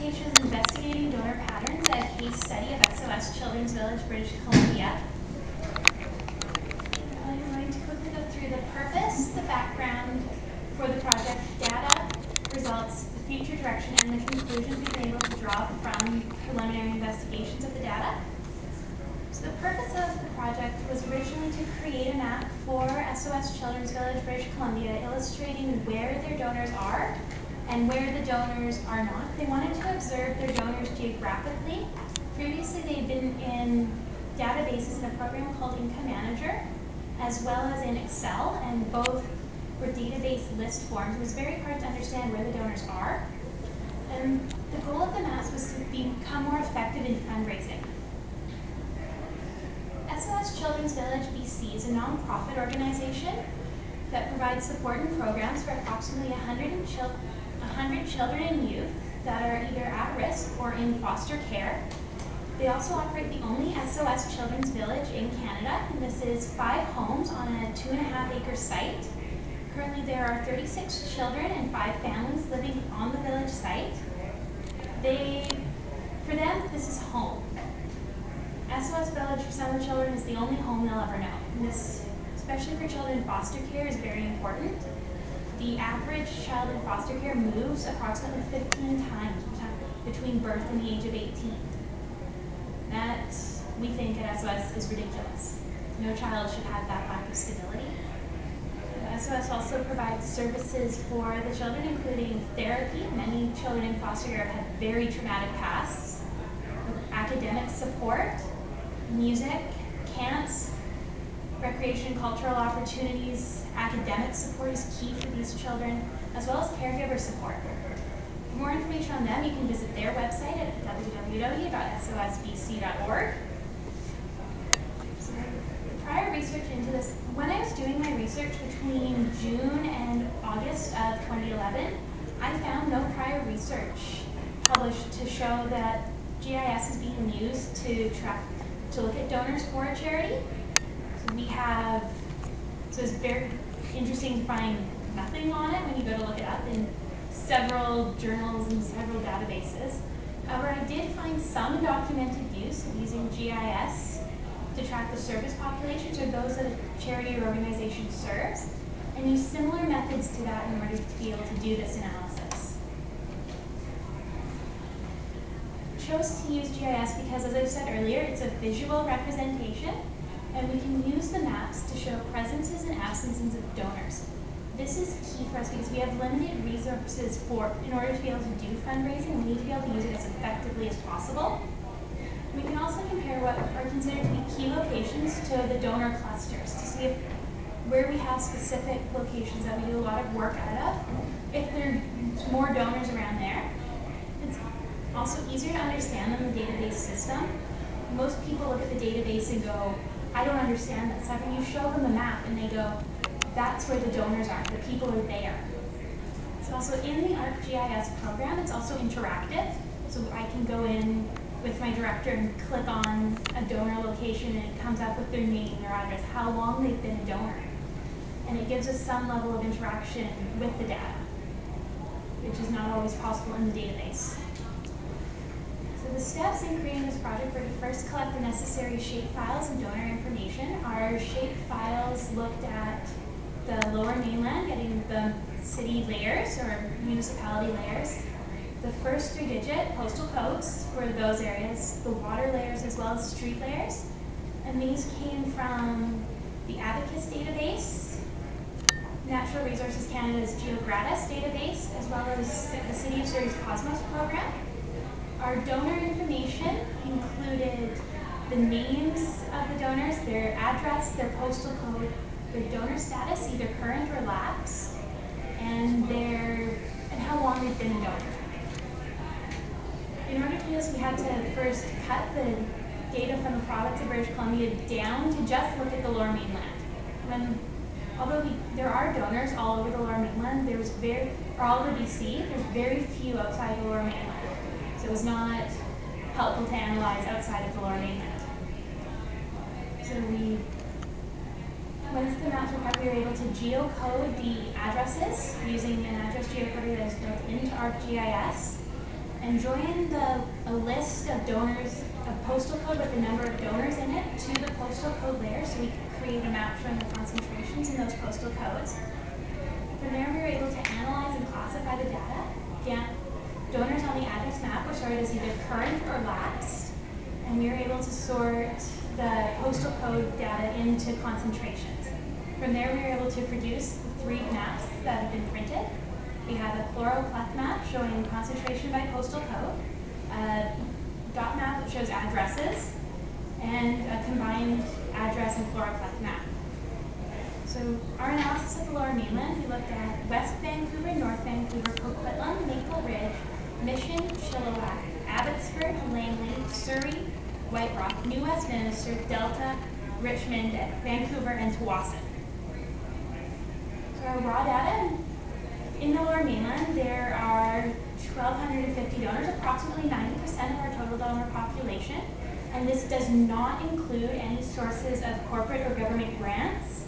Presentation is investigating donor patterns, a case study of SOS Children's Village, British Columbia. I'm going to quickly go through the purpose, the background for the project, data, results, the future direction, and the conclusions we've been able to draw from preliminary investigations of the data. So the purpose of the project was originally to create a map for SOS Children's Village, British Columbia, illustrating where their donors are and where the donors are not. They wanted to observe their donors geographically. Previously, they'd been in databases in a program called Income Manager, as well as in Excel, and both were database list forms. It was very hard to understand where the donors are. And the goal of the maps was to become more effective in fundraising. SOS Children's Village BC is a non-profit organization that provides support and programs for approximately 100 children and youth that are either at risk or in foster care. They also operate the only SOS Children's Village in Canada, and this is 5 homes on a 2.5-acre site. Currently there are 36 children and 5 families living on the village site. For them, this is home. SOS Village for some of the children is the only home they'll ever know. And this, especially for children in foster care, is very important. The average child in foster care moves approximately 15 times between birth and the age of 18. That, we think at SOS, is ridiculous. No child should have that lack of stability. SOS also provides services for the children, including therapy. Many children in foster care have had very traumatic pasts. Academic support, music, camps, recreation, cultural opportunities. Academic support is key for these children, as well as caregiver support. For more information on them, you can visit their website at www.sosbc.org. So prior research into this, when I was doing my research between June and August of 2011, I found no prior research published to show that GIS is being used to look at donors for a charity. So it's very interesting to find nothing on it when you go to look it up in several journals and several databases. However, I did find some documented use of using GIS to track the service populations or those that a charity or organization serves, and use similar methods to that in order to be able to do this analysis. Chose to use GIS because, as I said earlier, it's a visual representation, and we can use the maps to show presences and absences of donors. This is key for us because we have limited resources in order to be able to do fundraising. We need to be able to use it as effectively as possible. We can also compare what are considered to be key locations to the donor clusters to see where we have specific locations that we do a lot of work out of, if there's more donors around there. It's also easier to understand than the database system. Most people look at the database and go, I don't understand that stuff. And you show them a map and they go, that's where the donors are. The people are there. So also in the ArcGIS program, it's also interactive. So I can go in with my director and click on a donor location and it comes up with their name, their address, how long they've been a donor. And it gives us some level of interaction with the data, which is not always possible in the database. So the steps in creating this project were to first collect the necessary shapefiles and donor information. Our shapefiles looked at the lower mainland, getting the city layers or municipality layers, the first 3-digit postal codes for those areas, the water layers as well as street layers, and these came from the Abacus database, Natural Resources Canada's GeoGratis database, as well as the City of Surrey's Cosmos program. Our donor information included the names of the donors, their address, their postal code, their donor status, either current or lapsed, and how long they've been a donor. In order to do this, we had to first cut the data from the province of British Columbia down to just look at the lower mainland. Although there are donors all over the lower mainland, all over BC, there's very few outside the lower mainland. So it was not helpful to analyze outside of the lower mainland. So once the maps were cut, we were able to geocode the addresses using an address geocoder that is built into ArcGIS. and join a list of donors, a postal code with the number of donors in it to the postal code layer so we can create a map showing the concentrations in those postal codes. From there, we were able to analyze and classify the data. Donors on the address map were sorted as either current or lapsed, and we were able to sort the postal code data into concentrations. From there, we were able to produce the 3 maps that have been printed. We have a chloropleth map showing concentration by postal code, a dot map that shows addresses, and a combined address and chloropleth map. So our analysis of the Lower Mainland, we looked at West Vancouver, North Vancouver, Coquitlam, Maple Ridge, Mission, Chilliwack, Abbotsford, Langley, Surrey, White Rock, New Westminster, Delta, Richmond, Vancouver, and Tsawwassen. So our raw data, in the Lower Mainland, there are 1,250 donors, approximately 90% of our total donor population, and this does not include any sources of corporate or government grants.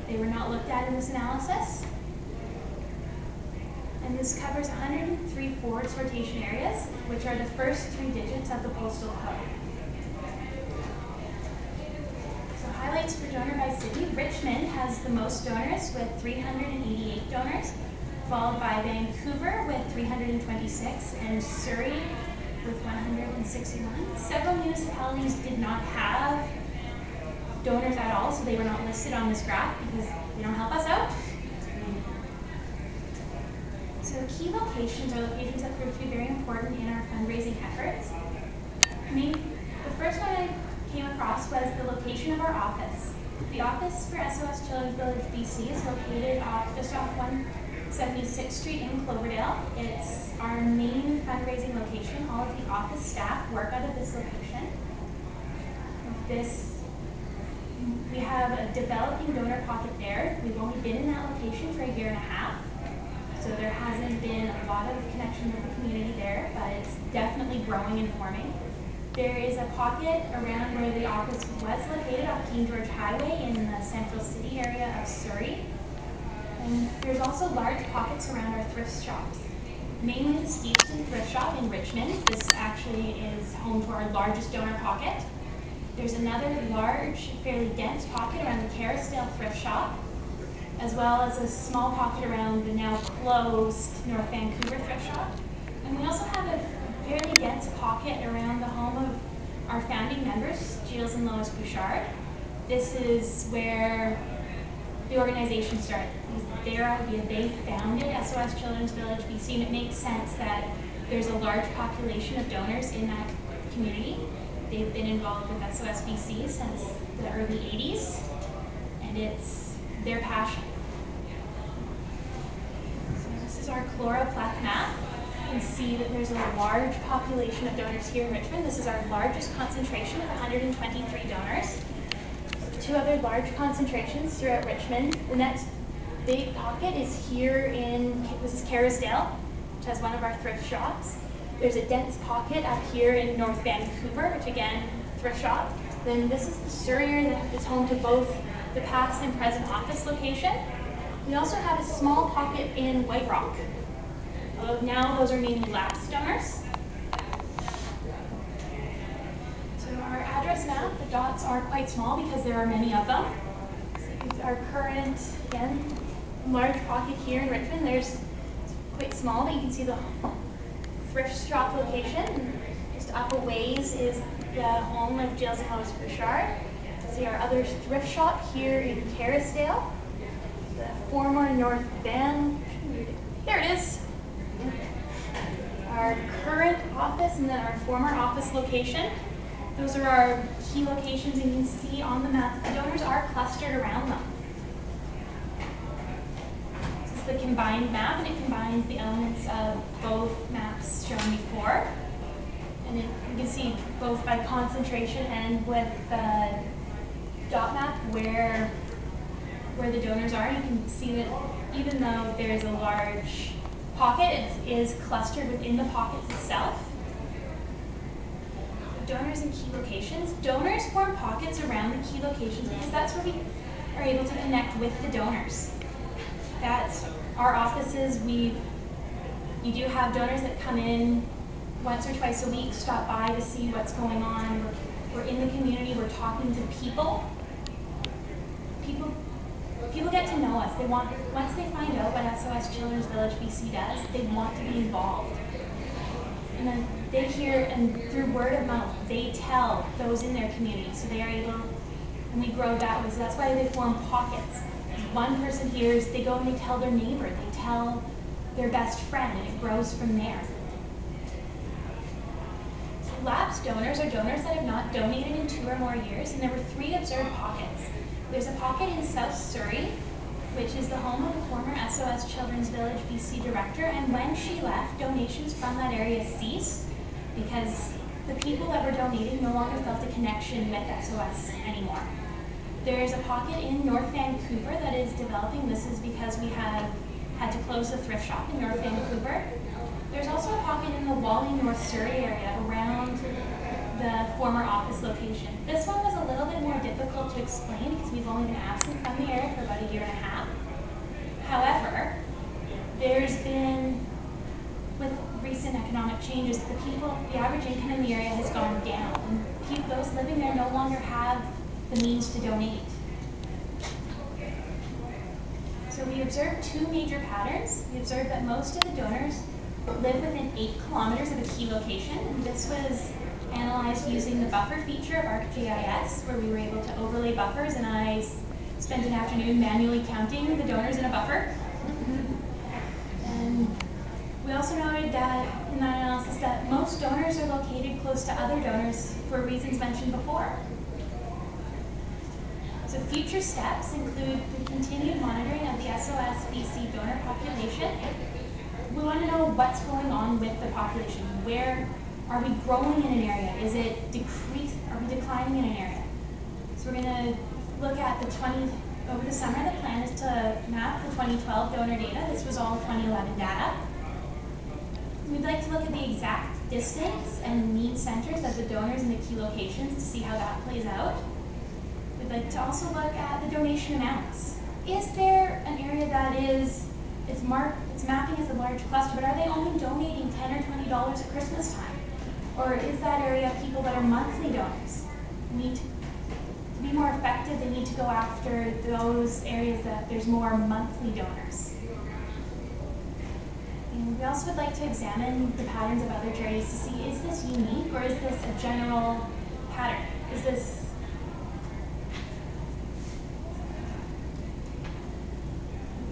They were not looked at in this analysis. And this covers 103 forward sortation areas, which are the first 3 digits of the postal code. So highlights for donor by city. Richmond has the most donors with 388 donors, followed by Vancouver with 326 and Surrey with 161. Several municipalities did not have donors at all, so they were not listed on this graph because they don't help us out. So key locations are locations that prove to be very important in our fundraising efforts. The first one I came across was the location of our office. The office for SOS Children's Village BC is located just off 176th Street in Cloverdale. It's our main fundraising location. All of the office staff work out of this location. We have a developing donor pocket there. We've only been in that location for 1.5 years, so there hasn't been a lot of connection with the community there, but it's definitely growing and forming. There is a pocket around where the office was located off King George Highway in the central city area of Surrey. And there's also large pockets around our thrift shops, mainly the Steveston Thrift Shop in Richmond. This actually is home to our largest donor pocket. There's another large, fairly dense pocket around the Kerrisdale Thrift Shop, as well as a small pocket around the now closed North Vancouver Thrift Shop. And we also have a fairly dense pocket around the home of our founding members, Gilles and Lois Bouchard. This is where the organization started. Their idea, they founded SOS Children's Village BC, and it makes sense that there's a large population of donors in that community. They've been involved with SOS BC since the early 80s, and it's their passion. So this is our chloropleth map. You can see that there's a large population of donors here in Richmond. This is our largest concentration of 123 donors. 2 other large concentrations throughout Richmond. The next big pocket is here this is Kerrisdale, which has one of our thrift shops. There's a dense pocket up here in North Vancouver, which again, thrift shop. Then this is the Surrey area that is home to both the past and present office location. We also have a small pocket in White Rock. Now those are mainly lapsed donors. So our address map, the dots are quite small because there are many of them. So our current, again, large pocket here in Richmond. It's quite small, but you can see the thrift shop location. Just up a ways is the home of Gilles and Lois Bouchard. See our other thrift shop here in Kerrisdale. The former North Van. There it is. Our current office and then our former office location. Those are our key locations, and you can see on the map the donors are clustered around them. This is the combined map, and it combines the elements of both maps shown before. And you can see both by concentration and with the dot map where the donors are. You can see that even though there is a large pocket, it is clustered within the pockets itself. Donors and key locations. Donors form pockets around the key locations because that's where we are able to connect with the donors. That's our offices. We do have donors that come in once or twice a week stop by to see what's going on. We're in the community, we're talking to people. People get to know us. Once they find out what SOS Children's Village BC does, they want to be involved. And then they hear, and through word of mouth, they tell those in their community. So they are able, and we grow that way. So that's why they form pockets. One person hears, they go and they tell their neighbor, they tell their best friend, and it grows from there. Lapsed donors are donors that have not donated in 2 or more years, and there were 3 observed pockets. There's a pocket in South Surrey, which is the home of the former SOS Children's Village BC director, and when she left, donations from that area ceased because the people that were donating no longer felt a connection with SOS anymore. There's a pocket in North Vancouver that is developing. This is because we had to close the thrift shop in North Vancouver. There's also a pocket in the Wally, North Surrey area around the former office location. This one was a little bit more difficult to explain because we've only been absent from the area for about 1.5 years. However, there's been, with recent economic changes, the average income in the area has gone down, and those living there no longer have the means to donate. So we observed 2 major patterns. We observed that most of the donors live within 8 kilometers of a key location. And this was analyzed using the buffer feature of ArcGIS, where we were able to overlay buffers, and I spent an afternoon manually counting the donors in a buffer. And we also noted that in that analysis that most donors are located close to other donors for reasons mentioned before. So future steps include the continued monitoring of the SOS BC donor population. We want to know what's going on with the population. Where are we growing in an area? Is it decreased? Are we declining in an area? So we're going to look at over the summer. The plan is to map the 2012 donor data. This was all 2011 data. We'd like to look at the exact distance and mean centers of the donors in the key locations to see how that plays out. We'd like to also look at the donation amounts. Is there an area that it's mapping as a large cluster, but are they only donating $10 or $20 at Christmas time? Or is that area people that are monthly donors? To be more effective, they need to go after those areas that there's more monthly donors. And we also would like to examine the patterns of other charities to see, is this unique or is this a general pattern?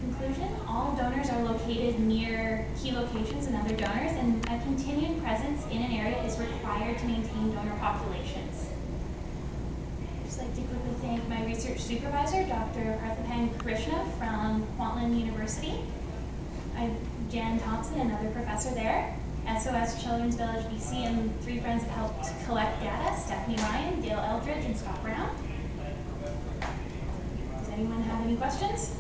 In conclusion, all donors are located near key locations and other donors, and a continued presence in an area is required to maintain donor populations. I'd just like to quickly thank my research supervisor, Dr. Parthipan Krishna from Kwantlen University. I have Jan Thompson, another professor there, SOS Children's Village BC, and 3 friends that helped collect data, Stephanie Ryan, Dale Eldridge, and Scott Brown. Does anyone have any questions?